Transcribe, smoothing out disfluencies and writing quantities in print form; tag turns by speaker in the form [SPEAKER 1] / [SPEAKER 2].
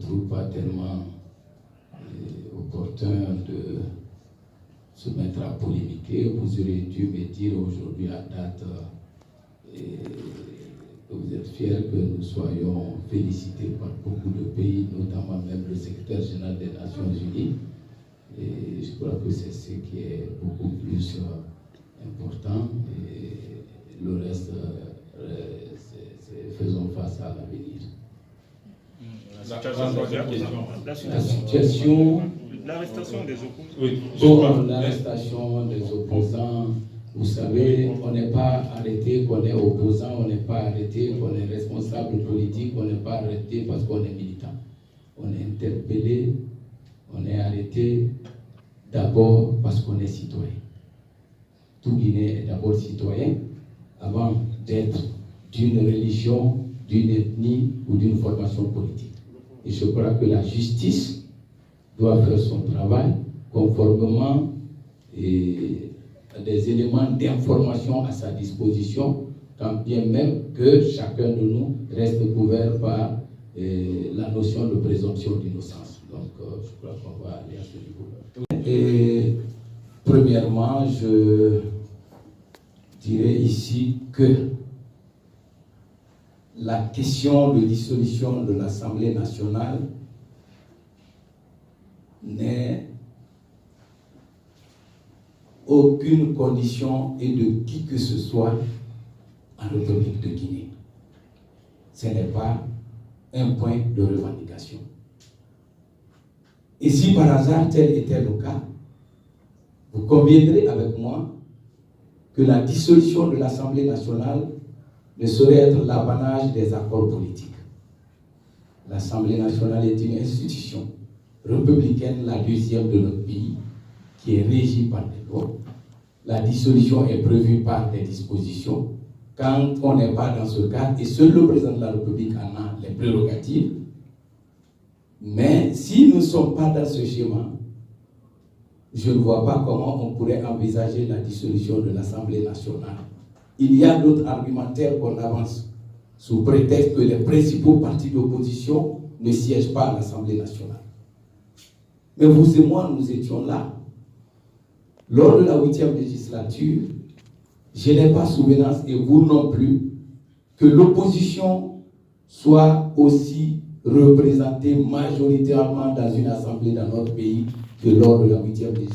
[SPEAKER 1] trouve pas tellement opportun de se mettre à polémiquer. Vous aurez dû me dire aujourd'hui à date que vous êtes fiers que nous soyons félicités par beaucoup de pays, notamment même le secrétaire général des Nations Unies. Et je crois que c'est ce qui est beaucoup plus important. Et le reste, faisons face à l'avenir.
[SPEAKER 2] La situation.
[SPEAKER 3] L'arrestation des opposants.
[SPEAKER 1] Oui. Bon, l'arrestation des opposants, vous savez, on n'est pas arrêté qu'on est opposant, on n'est pas arrêté qu'on est responsable politique, on n'est pas arrêté parce qu'on est militant. On est interpellé, on est arrêté d'abord parce qu'on est citoyen. Tout Guinéen est d'abord citoyen avant d'être d'une religion, d'une ethnie ou d'une formation politique. Et je crois que la justice doit faire son travail conformément à des éléments d'information à sa disposition, quand bien même que chacun de nous reste couvert par la notion de présomption d'innocence. Donc, je crois qu'on va aller à ce niveau. Et premièrement, je dirais ici que la question de dissolution de l'Assemblée nationale n'est aucune condition et de qui que ce soit en République de Guinée. Ce n'est pas un point de revendication. Et si par hasard tel était le cas, vous conviendrez avec moi que la dissolution de l'Assemblée nationale ne saurait être l'apanage des accords politiques. L'Assemblée nationale est une institution républicaine, la deuxième de notre pays, qui est régie par des lois. La dissolution est prévue par des dispositions. Quand on n'est pas dans ce cadre, et seul le président de la République en a les prérogatives, mais si nous ne sommes pas dans ce schéma, je ne vois pas comment on pourrait envisager la dissolution de l'Assemblée nationale. Il y a d'autres argumentaires qu'on avance sous prétexte que les principaux partis d'opposition ne siègent pas à l'Assemblée nationale. Mais vous et moi, nous étions là. Lors de la 8e législature, je n'ai pas souvenance, et vous non plus, que l'opposition soit aussi représentée majoritairement dans une assemblée dans notre pays que lors de la 8e législature.